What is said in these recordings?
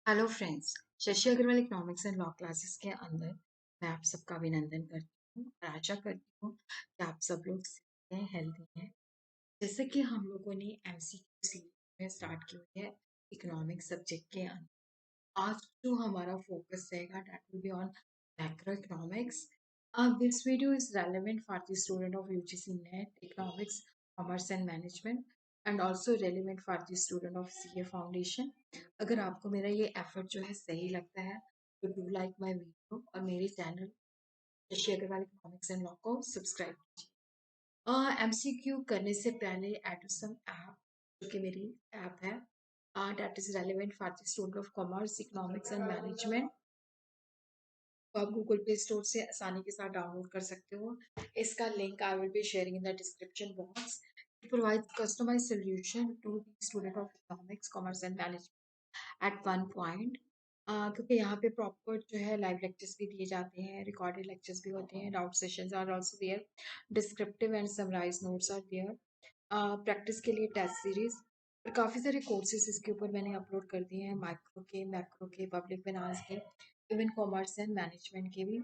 Hello friends. Shashi Agarwal economics and law classes के अंदर मैं आप सबका अभिनंदन करती हूँ और आशा करती हूँ कि आप सब लोग सेफ हैं, हेल्दी हैं। जैसे कि हम लोगों ने एमसीक्यू सीरीज में स्टार्ट की हुई है इकोनॉमिक्स सब्जेक्ट के अंदर। आज जो हमारा फोकस रहेगा that will be on macro economics. This video is relevant for the student of UGC net economics commerce and management and also relevant for the student of CA foundation. अगर आपको मेरा ये एफर्ट जो है सही लगता है तो डू लाइक माय वीडियो और मेरे channel Shashi Agarwal economics and law को सब्सक्राइब कीजिए। एमसीक्यू करने से पहले एड सम ऐप जो कि मेरी ऐप है that is relevant for the student of commerce economics and management. तो आप गूगल प्ले स्टोर से आसानी के साथ डाउनलोड कर सकते हो। इसका link I will be sharing in the description box. It provides customized solution to the student of economics, commerce and management at one point. क्योंकि यहाँ पे प्रॉपर जो है लाइव लेक्चर्स भी दिए जाते हैं, रिकॉर्डेड लेक्चर्स भी होते हैं, doubt sessions are also there, descriptive and summarise notes are there, practice के लिए टेस्ट सीरीज और काफ़ी सारे कोर्सेज इसके ऊपर मैंने अपलोड कर दिए हैं, माइक्रो के, मैक्रो के, पब्लिक फाइनेंस के, इवन कॉमर्स एंड मैनेजमेंट के भी।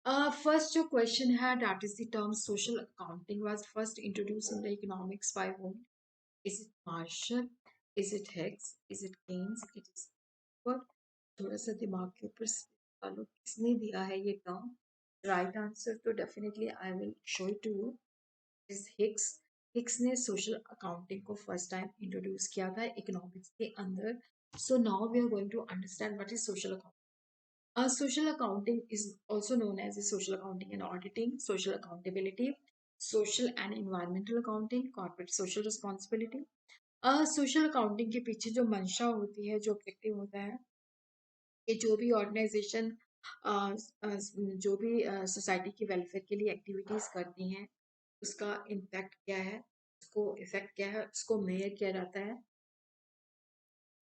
फर्स्ट जो क्वेश्चन है that is the term social accounting was first introduce in the economics by whom? Is it Marshall? Is it Higgs? Is it Keynes? It is पर थोड़ा सा दिमाग के ऊपर डालो, किसने दिया है ये टर्म? राइट आंसर तो definitely I will show it to you is Higgs. Higgs ने सोशल अकाउंटिंग को फर्स्ट टाइम इंट्रोड्यूस किया था इकोनॉमिक्स के अंदर। So now we are going to understand what is social accounting. Social accounting is also known as a social accounting and auditing, social accountability, social and environmental accounting, corporate social responsibility. Social accounting के पीछे जो मंशा होती है, जो objective होता है कि जो भी ऑर्गेनाइजेशन जो भी सोसाइटी की वेलफेयर के लिए एक्टिविटीज करती हैं उसका इम्पैक्ट क्या है, उसको इफेक्ट क्या है, उसको मेजर किया जाता है.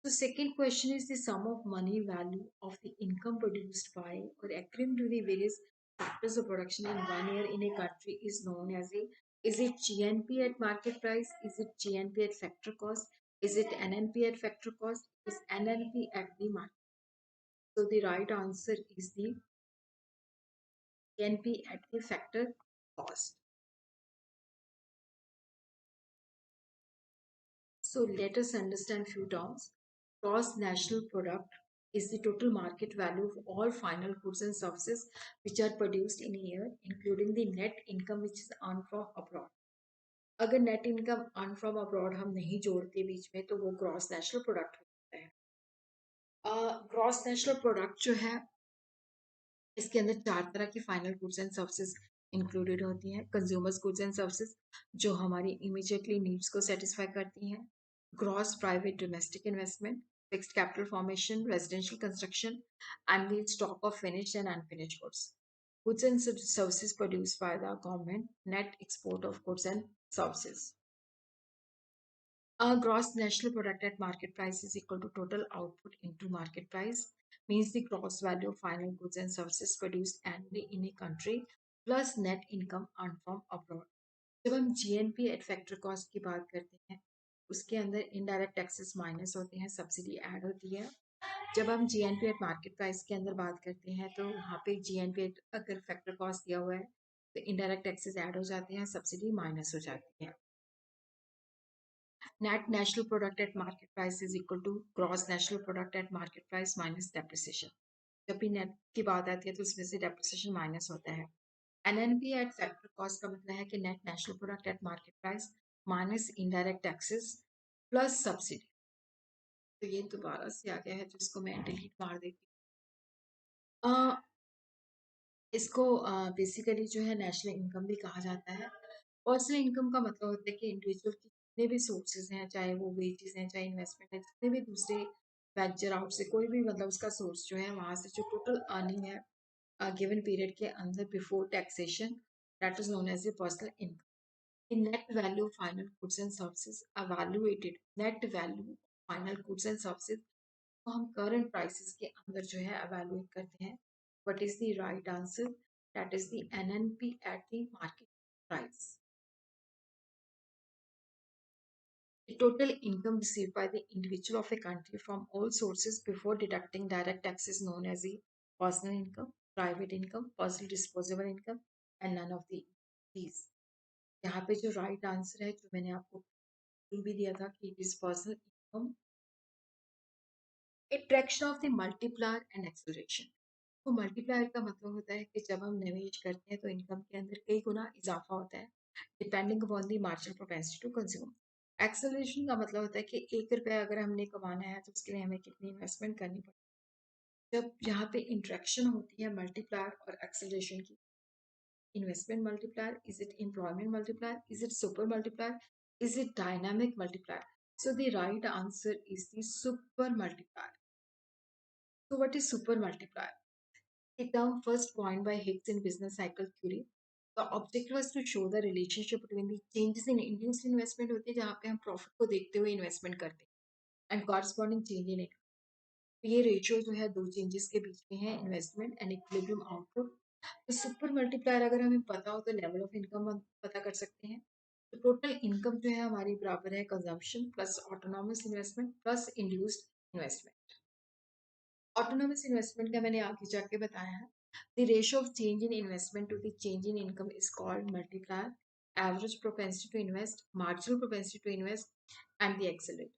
The second question is the sum of money value of the income produced by or accruing to the various factors of production in one year in a country is known as a, is it GNP at market price? Is it GNP at factor cost? Is it NNP at factor cost? Is NNP at the market? So the right answer is the GNP at the factor cost. So let us understand few terms. Gross national product is the total market value of all final goods and services which are produced in a year, including the net income which is earned from abroad. अगर net income earn from abroad हम नहीं जोड़ते बीच में तो वो gross national product होता है. Gross national product जो है इसके अंदर चार तरह की final goods and services included होती हैं. कंज्यूमर्स गुड्स एंड सर्विसेज जो हमारी इमीडिएटली नीड्स को सेटिस्फाई करती हैं. Gross private domestic investment, fixed capital formation, residential construction and the stock of finished and unfinished goods. Goods and services produced by the government, net export of goods and services. Gross national product at market price is equal to total output into market price, means the gross value of final goods and services produced annually in a country plus net income earned from abroad. जब हम GNP eight factor cost की बात करते हैं उसके अंदर indirect taxes minus होते हैं, सब्सिडी ऐड होती है. जब हम GNP एट मार्केट प्राइस के अंदर बात करते हैं तो वहाँ पे GNP एट अगर फैक्टर कॉस्ट दिया हुआ है तो इनडायरेक्ट टैक्सेस ऐड हो जाते हैं, सब्सिडी माइनस हो जाती है. Net national product at market price is equal to gross national product at market price minus depreciation. जब भी नेट की बात आती है तो उसमें से डेप्रिसिएशन माइनस होता है. एनएनपी एट फैक्टर कॉस्ट का मतलब है कि net national product at market price minus indirect taxes plus subsidy. तो ये दोबारा से आ गया है तो इसको मैं डिलीट मार देती हूँ. इसको बेसिकली जो है नेशनल इनकम भी कहा जाता है. पर्सनल इनकम का मतलब होता है कि इंडिविजुअल की जितने भी सोर्सेज हैं, चाहे वो वेजेस हैं, चाहे इन्वेस्टमेंट है, जितने भी दूसरे वेंचर आउट से कोई भी मतलब उसका सोर्स जो है वहाँ से जो टोटल अर्निंग है गिवन पीरियड के अंदर before taxation, that is known as a personal income. The net value of final goods and services evaluated, net value final goods and services को हम करंट प्राइसेस के अंदर जो है evaluate करते हैं. What is the right answer? That is the NNP at the market price. The total income received by the individual of a country from all sources before deducting direct tax is known as the personal income, private income, personal disposable income, and none of these. यहाँ पे जो right answer है, जो मैंने आपको clue भी दिया था कि it is personal income, attraction of the multiplier and acceleration. तो मल्टीप्लायर का मतलब होता है कि जब हम निवेश करते हैं तो इनकम के अंदर कई गुना इजाफा होता है, depending upon the marginal propensity to consume. Acceleration का मतलब होता है कि 1 रुपया अगर हमने कमाना है तो उसके लिए हमें कितनी इन्वेस्टमेंट करनी पड़ती है। जब यहाँ पे इंट्रैक्शन होती है मल्टीप्लायर और एक्सेलरेशन की, investment multiplier, is it employment multiplier, is it super multiplier, is it dynamic multiplier? So the right answer is the super multiplier. So what is super multiplier? The term first coined by Higgs in business cycle theory. The objective was to show the relationship between the changes in induced investment होते हैं जहाँ पे हम profit को देखते हुए investment करते हैं, and corresponding change in it. ये रेशियो जो है दो चेंजेस के बीच में है, इन्वेस्टमेंट एंड इक्विलिब्रियम आउटपुट। तो सुपर मल्टीप्लायर अगर हमें पता हो तो लेवल ऑफ इनकम हम पता कर सकते हैं। तो टोटल इनकम जो है हमारी बराबर है consumption plus autonomous investment plus induced investment. Autonomous investment का मैंने आगे जाके बताया है। The ratio of change in investment to the change in income is called multiplier, average propensity to invest, marginal propensity to invest and the accelerator.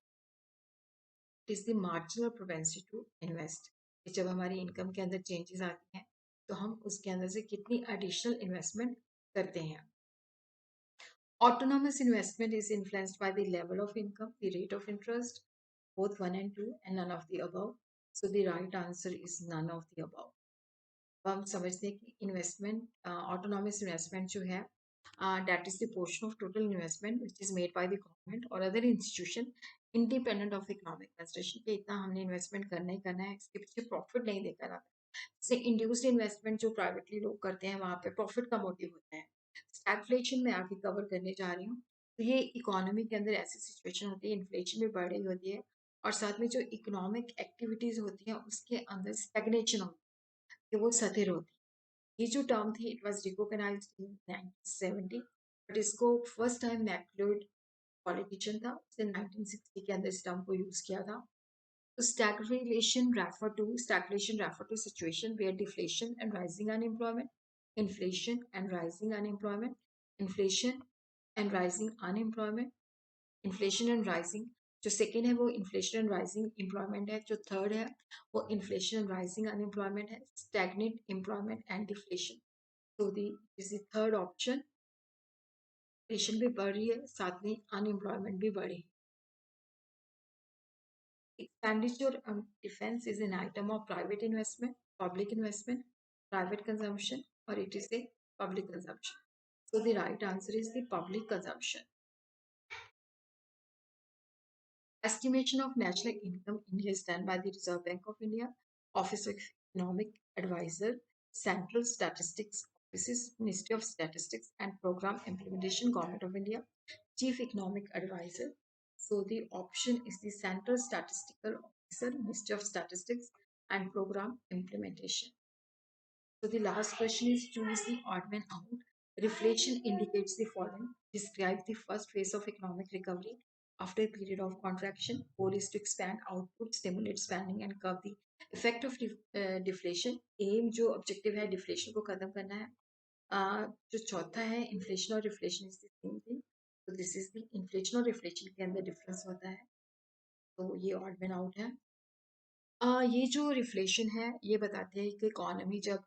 Is the marginal propensity to invest. जब हमारी income के अंदर changes आती हैं तो हम उसके अंदर से कितनी एडिशनल इन्वेस्टमेंट करते हैं। Autonomous investment is influenced by the level of income, the rate of interest, both 1 and 2, and none of the above. So the right answer is none of the above. अब हम समझते हैं कि investment, autonomous investment जो है, that is the portion of total investment which is made by the government और other institution independent of economic consideration पे इतना हमने इन्वेस्टमेंट करना ही करना है, इसके पीछे प्रॉफिट नहीं देखा जाता। जैसे इंड्यूस्ड इन्वेस्टमेंट जो प्राइवेटली लोग करते हैं वहाँ पे प्रॉफिट का मोटिव होता है। स्टैगफ्लेशन में आगे कवर करने जा रही हूँ। तो ये इकोनॉमी के अंदर ऐसी सिचुएशन होती है, इन्फ्लेशन भी बढ़ रही होती है और साथ में जो इकोनॉमिक एक्टिविटीज होती हैं उसके अंदर स्टेगनेशन होती है कि वो स्थिर होती है। ये जो टर्म थी it was recognised in 1970, but इसको फर्स्ट टाइम मैक्लोड पॉलिटिशियन था, उसने 1960 के अंदर इस टर्म को यूज किया था। तो stagflation refer to situation where deflation and rising unemployment, inflation and rising unemployment, inflation and rising unemployment, inflation and rising, जो सेकेंड है वो इन्फ्लेशन एंड राइजिंग एम्प्लॉयमेंट है, जो थर्ड है वो इन्फ्लेशन एंड राइजिंग अनएम्प्लॉयमेंट है, स्टैग्नेंट एम्प्लॉयमेंट एंड डिफ्लेशन। तो the is the third option. Inflation भी बढ़ रही है, साथ में अनएम्प्लॉयमेंट भी बढ़ी। Expenditure on defense is an item of private investment, public investment, private consumption, or it is a public consumption. So the right answer is the public consumption. Estimation of national income India is done by the Reserve Bank of India, Office of Economic Advisor, Central Statistics Offices, Ministry of Statistics and Program Implementation, Government of India, Chief Economic Advisor. So the option is the Central Statistical Officer, Ministry of Statistics and Program Implementation. So the last question is choose the odd man out. Reflation indicates the following. Describe the first phase of economic recovery after a period of contraction. Goal is to expand output, stimulate spending and curb the effect of deflation. Aim जो objective है deflation को खत्म करना है। जो चौथा है inflation और reflation is the same thing. तो this is the inflation और reflation के अंदर difference होता है। तो ये odd man out है। ये जो रिफ्लेशन है ये बताते हैं कि इकोनॉमी जब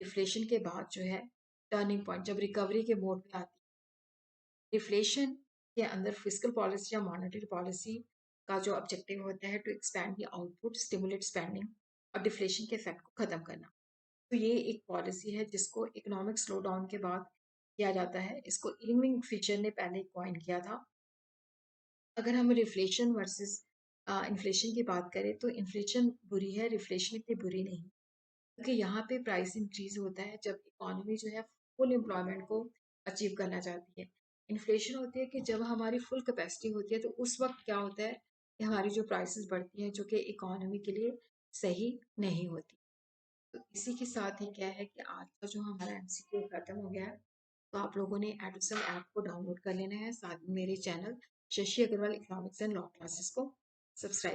डिफ्लेशन के बाद जो है टर्निंग पॉइंट, जब रिकवरी के मोड पे आती है। डिफ्लेशन के अंदर फिस्कल पॉलिसी या मॉनेटरी पॉलिसी का जो ऑब्जेक्टिव होता है to expand the output, stimulate spending और डिफ्लेशन के इफेक्ट को खत्म करना। तो ये एक पॉलिसी है जिसको इकोनॉमिक स्लो डाउन के बाद किया जाता है। इसको इरविंग फिशर ने पहले कॉइन किया था। अगर हम रिफ्लेशन वर्सेस इन्फ्लेशन की बात करें तो इन्फ्लेशन बुरी है, रिफ्लेशन इतनी बुरी नहीं, क्योंकि यहाँ पे प्राइस इंक्रीज होता है जब इकोनॉमी जो है फुल एम्प्लॉयमेंट को अचीव करना चाहती है। इन्फ्लेशन होती है कि जब हमारी फुल कैपेसिटी होती है तो उस वक्त क्या होता है कि हमारी जो प्राइसेस बढ़ती हैं जो कि इकोनॉमी के लिए सही नहीं होती। तो इसी के साथ ही क्या है कि आज का जो हमारा एमसीक्यू खत्म हो गया है। तो आप लोगों ने एडुसन ऐप को डाउनलोड कर लेना है, साथ में मेरे channel Shashi Agarwal economics and law classes को सब्सक्राइब